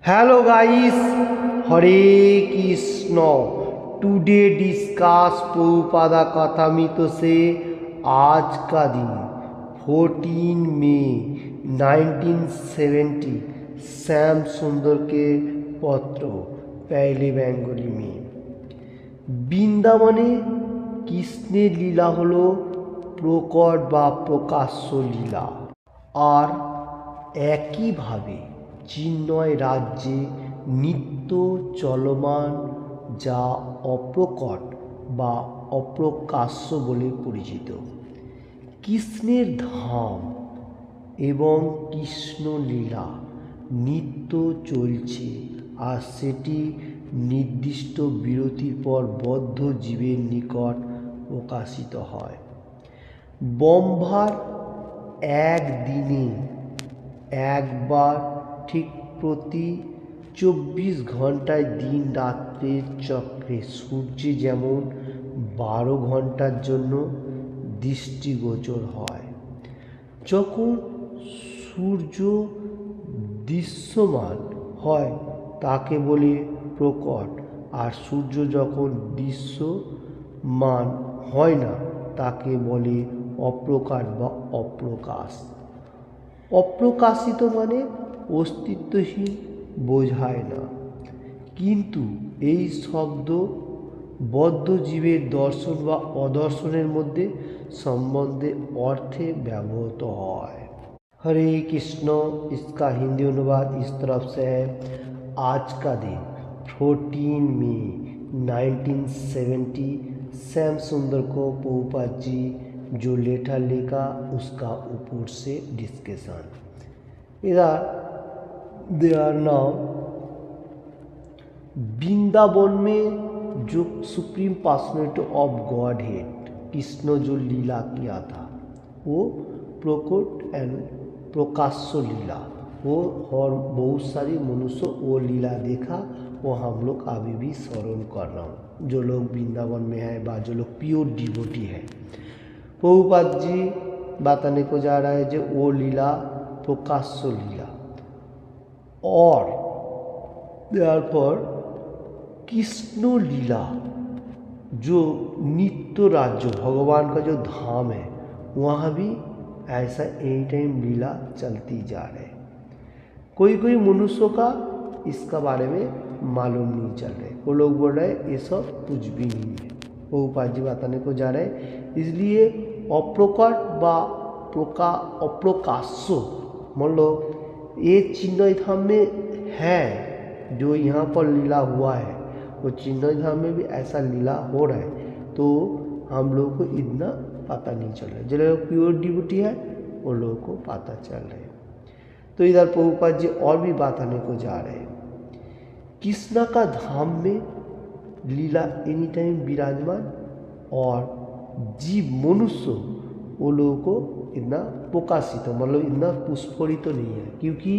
Hello guys, হরে Krishna. Today discuss Prabhupada कथामृत से आज का दिन 14 मई 1970 श्याम सुंदर के पत्र पहले बेंगली में। বৃন্দাবনে কৃষ্ণের লীলা হলো প্রকট বা প্রকাশ্য লীলা, আর একইভাবে চিন্ময় রাজ্যে নিত্য চলমান যা অপ্রকট বা অপ্রকাশ্য বলে পরিচিত। কৃষ্ণের ধাম এবং কৃষ্ণ লীলা নিত্য চলছে, আর সেটি নির্দিষ্ট বিরতির পর বদ্ধ জীবের নিকট প্রকাশিত হয়। ব্রহ্মার একদিনে একবার, ঠিক প্রতি 24 ঘন্টায় দিন রাত্রের চক্রে সূর্য যেমন 12 ঘন্টার জন্য দৃষ্টিগোচর হয়। যখন সূর্য দৃশ্যমান হয় তাকে বলে প্রকট, আর সূর্য যখন দৃশ্যমান হয় না তাকে বলে অপ্রকট বা অপ্রকাশ। অপ্রকাশিত মানে অস্তিত্বহীন বোঝায় না, কিন্তু এই শব্দ বদ্ধ জীবের দর্শন বা অদর্শনের মধ্যে সম্বন্ধে অর্থে ব্যবহৃত হয়। हरे कृष्ण। इसका हिंदी अनुवाद इस तरफ से है। आज का दिन 14 मई 1970 श्याम सुंदर को प्रभुपाद जी जो लेटर लिखा उसका ऊपर से डिस्कशन। इधर दे आर नाउ वृंदावन में जो supreme personality of God head Krishna जो लीला किया था वो प्रकट एंड प्रकाश्य लीला, वो और बहुत सारी मनुष्य वो लीला देखा, वो हम लोग अभी भी स्मरण कर रहा हूँ। जो लोग वृंदावन में है बा जो लोग प्योर डिवोटी है, प्रभुपाद जी बताने को जा रहा है जो वो लीला प्रकाश्य लीला, और देयरफॉर कृष्ण लीला जो नित्य राज्य भगवान का जो धाम है वहाँ भी ऐसा एनी टाइम लीला चलती जा रहे। कोई कोई मनुष्यों का इसका बारे में मालूम नहीं चल रहे, वो लोग बोल रहे ये सब कुछ भी नहीं है। प्रभुपाद जी बताने को जा रहे, इसलिए अप्रकट व अप्रकाश्य मान लो ये चिन्मय धाम में है, जो यहाँ पर लीला हुआ है वो चिन्मय धाम में भी ऐसा लीला हो रहा है, तो हम लोगों को इतना पता नहीं चल रहा है। जो लोग प्योर डिवोटी है वो लोगों को पता चल रहा है। तो इधर प्रभुपाद जी और भी बताने को जा रहे हैं, कृष्ण का धाम में लीला एनी टाइम विराजमान, और जीव मनुष्य वो लोगों को इतना प्रकाशित मतलब इतना पुष्परित नहीं है, क्योंकि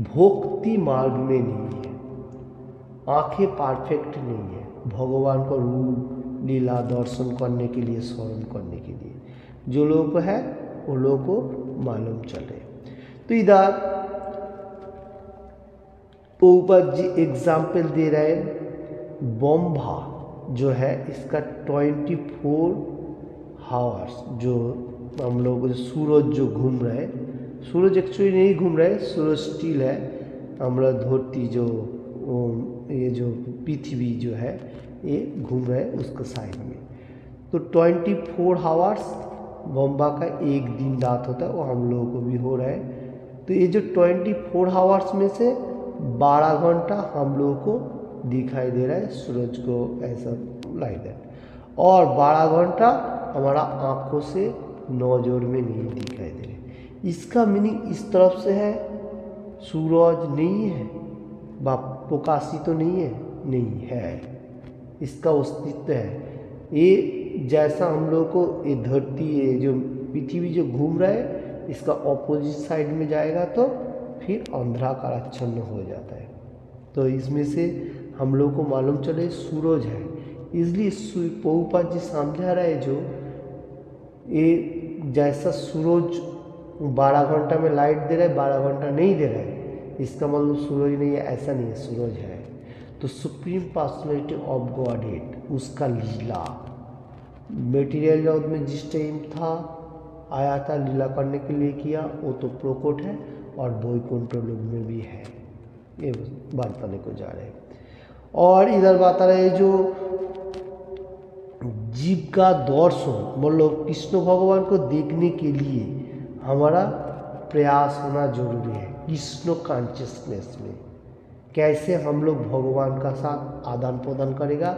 भक्ति मार्ग में नहीं है, आंखें परफेक्ट नहीं है भगवान का रूप लीला दर्शन करने के लिए, स्मरण करने के लिए। जो लोग है वो लोगों को मालूम चले। तो इधर प्रभुपाद जी एग्जाम्पल दे रहे हैं, ब्रह्मा जो है इसका 24 आवर्स जो हम लोग सूरज जो घूम रहे हैं, सूरज एक्चुअली नहीं घूम रहे, सूरज स्टिल है, हमारा धरती जो ये जो पृथ्वी जो है ये घूम रहे हैं उसके साइड में। तो 24 आवर्स ब्रह्मा का एक दिन रात होता है, वो हम लोगों को भी हो रहा है। तो ये जो 24 आवर्स में से 12 घंटा हम लोगों को दिखाई दे रहा है सूरज को ऐसा लाइक दैट, और 12 घंटा हमारा आँखों से नजर में नहीं दिखाई दे रहे। इसका मीनिंग इस तरफ से है सूरज नहीं है बा प्रकाशित तो नहीं है, नहीं है, इसका अस्तित्व है। ये जैसा हम लोग को ये धरती ये जो पृथ्वी जो घूम रहा है इसका ऑपोजिट साइड में जाएगा तो फिर अंधकारच्छन्न हो जाता है। तो इसमें से हम लोग को मालूम चले सूरज है, इसलिए प्रभुपाद जी समझा रहे जो ये जैसा सूरज 12 घंटा में लाइट दे रहा है, 12 घंटा नहीं दे रहा है, इसका मतलब सूरज नहीं है, ऐसा नहीं है, सूरज है। तो सुप्रीम पर्सनैलिटी ऑफ गॉडहेड, उसका लीला मटेरियल जगत में जिस टाइम था, आया था, लीला करने के लिए किया, वो तो प्रकट है और वैकुंठ लोक में भी है। ये बात बताने को जा रहे हैं। और इधर बात आ रही है जो जीव का दर्शन, मतलब कृष्ण भगवान को देखने के लिए हमारा प्रयास होना जरूरी है। कृष्ण कॉन्शियसनेस में कैसे हम लोग भगवान का साथ आदान प्रदान करेगा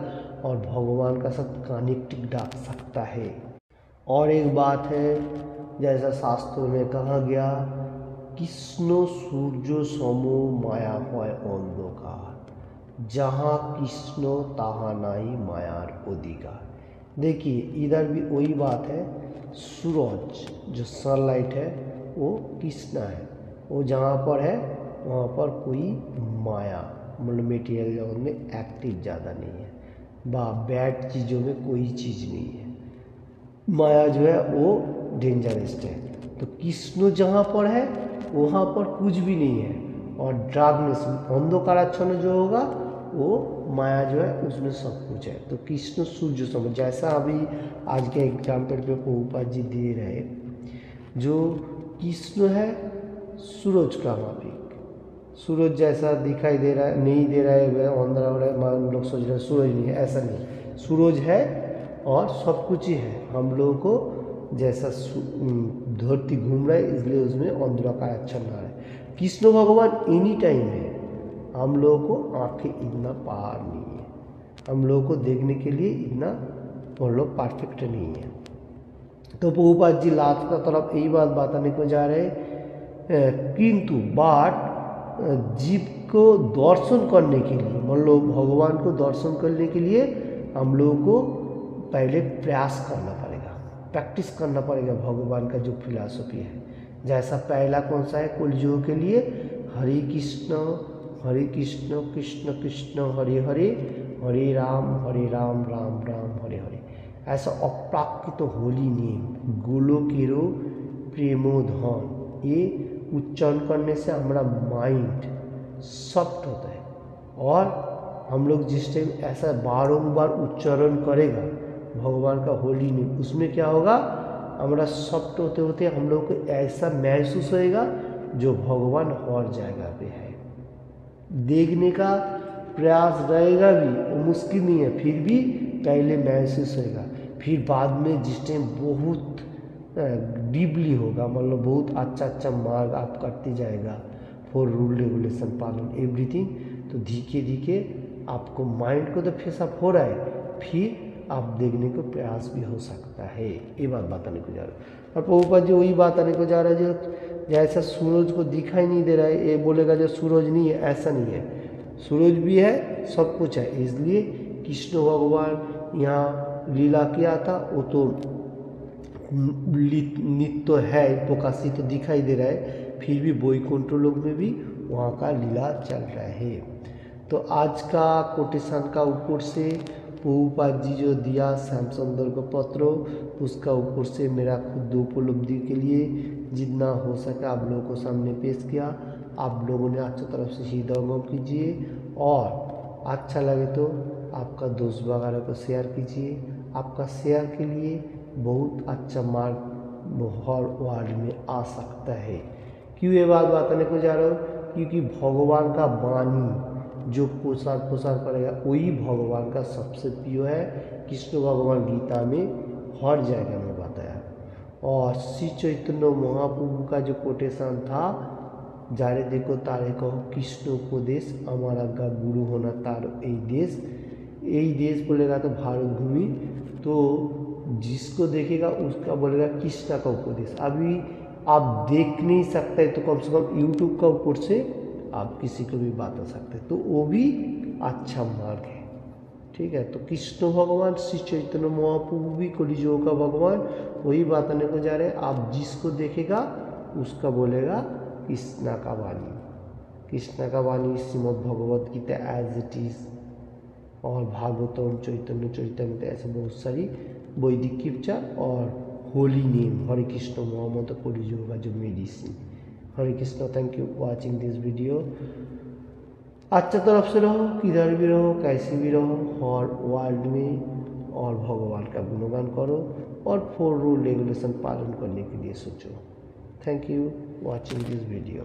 और भगवान का साथ कनेक्टिंग रख सकता है। और एक बात है, जैसा शास्त्रों में कहा गया, कृष्ण सूर्य समो माया হয় अंधकार, जहाँ कृष्ण तहाँ नहीं मायार अधिकार। देखिए इधर भी वही बात है, सूरज जो सनलाइट है वो कृष्ण है, वो जहाँ पर है वहाँ पर कोई माया मतलब मेटीरियल जगत में एक्टिव ज़्यादा नहीं है, बैड चीज़ों में कोई चीज़ नहीं है। माया जो है वो डेंजरस्ट है। तो कृष्ण जहाँ पर है वहाँ पर कुछ भी नहीं है, और डार्कनेस अंधकाराच्छन्न जो होगा वो माया जो है उसमें सब कुछ है। तो कृष्ण सूर्य समझ, जैसा अभी आज के एग्जाम्पल पे प्रभुपाद जी दे रहे, जो कृष्ण है सूरज का माफिक, सूरज जैसा दिखाई दे रहा है, नहीं दे रहा है, अंधेरा हो रहा है, हम लोग सोच रहे हैं सूरज नहीं है, ऐसा नहीं, सूरज है और सब कुछ ही है। हम लोगों को जैसा धरती घूम रहा है इसलिए उसमें अंधेरा का अच्छा ना है। कृष्ण भगवान एनी टाइम है, हम लोगों को आंखें इतना पार नहीं है, हम लोगों को देखने के लिए इतना हम लोग परफेक्ट नहीं है। तो प्रभुपाद जी लास्ट का तरफ यही बात बताने को जा रहे हैं, किंतु बाट जीव को दर्शन करने के लिए, मतलब भगवान को दर्शन करने के लिए हम लोगों को पहले प्रयास करना पड़ेगा, प्रैक्टिस करना पड़ेगा भगवान का जो फिलॉसफी है। जैसा पहला कौन सा है, कुलयुग के लिए हरे कृष्ण कृष्ण कृष्ण हरे हरे, हरे राम राम राम हरे हरे। ऐसा अप्राकृत होली नेम गोलोकेरो प्रेमोधन, ये उच्चारण करने से हमारा माइंड सॉफ्ट होता है। और हम लोग जिस टाइम ऐसा बारंबार उच्चारण करेगा भगवान का होली नेम, उसमें क्या होगा, हमारा सॉफ्ट होते होते हम लोग को ऐसा महसूस होएगा जो भगवान हर जगह पे है। देखने का प्रयास रहेगा भी, वो मुश्किल नहीं है, फिर भी पहले महसूस होएगा, फिर बाद में जिस टाइम बहुत डीपली होगा, मतलब बहुत अच्छा मार्ग आप करते जाएगा फॉर रूल रेगुलेशन पालन एवरीथिंग, तो धीरे धीरे आपको माइंड को तो फेसअप हो रहा है, फिर आप देखने को प्रयास भी हो सकता है। ये बात बताने को जा रहा है। और प्रभुपाद जी वही बात आने को जा रहा है, जो जैसा सूरज को दिखाई नहीं दे रहा है, ये बोलेगा जो सूरज नहीं है, ऐसा नहीं है, सूरज भी है, सब कुछ है। इसलिए कृष्ण भगवान यहाँ लीला किया था, वो तो नित्य है, प्रकाशित तो दिखाई दे रहा है, फिर भी वैकुंठ लोक में भी वहाँ का लीला चल रहा है। तो आज का कोटेशन का ऊपर से प्रभुपाद जी जो दिया श्याम सुंदर को पत्र, उसका ऊपर से मेरा खुद उपलब्धि के लिए जितना हो सका आप लोगों को सामने पेश किया। आप लोगों ने अच्छी तरफ से हृदयंगम कीजिए, और अच्छा लगे तो आपका दोस्त वगैरह को शेयर कीजिए। आपका शेयर के लिए बहुत अच्छा मार्ग हर वर्ल्ड में आ सकता है। क्यों ये बात बताने को जा रहा हूँ, क्योंकि भगवान का वाणी जो प्रसार करेगा वही भगवान का सबसे प्रिय है। कृष्ण भगवान गीता में हर जगह में बताया। और श्री चैतन्य महाप्रभु का जो कोटेशन था, जारे देखो तारे कहो कृष्ण उपदेश, हमारा का गुरु होना तार यही देश बोलेगा तो भारत भूमि, तो जिसको देखेगा उसका बोलेगा कृष्ण का उपदेश। अभी आप देख नहीं सकते तो कम से कम यूट्यूब का ऊपर से आप किसी को भी बता सकते, तो वो भी अच्छा मार्ग है। ठीक है, तो कृष्ण भगवान श्री चैतन्य महाप्रभु भी कलियुग का भगवान वही बताने को जा रहे हैं। आप जिसको देखेगा उसका बोलेगा कृष्णा का वाणी, कृष्णा का वाणी Shrimad Bhagavad Gita as it is, और भागवतम चैतन्य चैतन्य, ऐसे बहुत सारी वैदिक स्क्रिप्चर और होली नेम हरे कृष्ण मोहम्मद कलियुग का जो medicine Hare Krishna, thank you watching this video. अच्छा तरफ से रहो, किधर भी रहो, कैसे भी रहो, और वर्ल्ड में और भगवान का गुणगान करो और 4 रूल रेगुलेशन पालन करने के लिए सोचो। Thank you watching this video.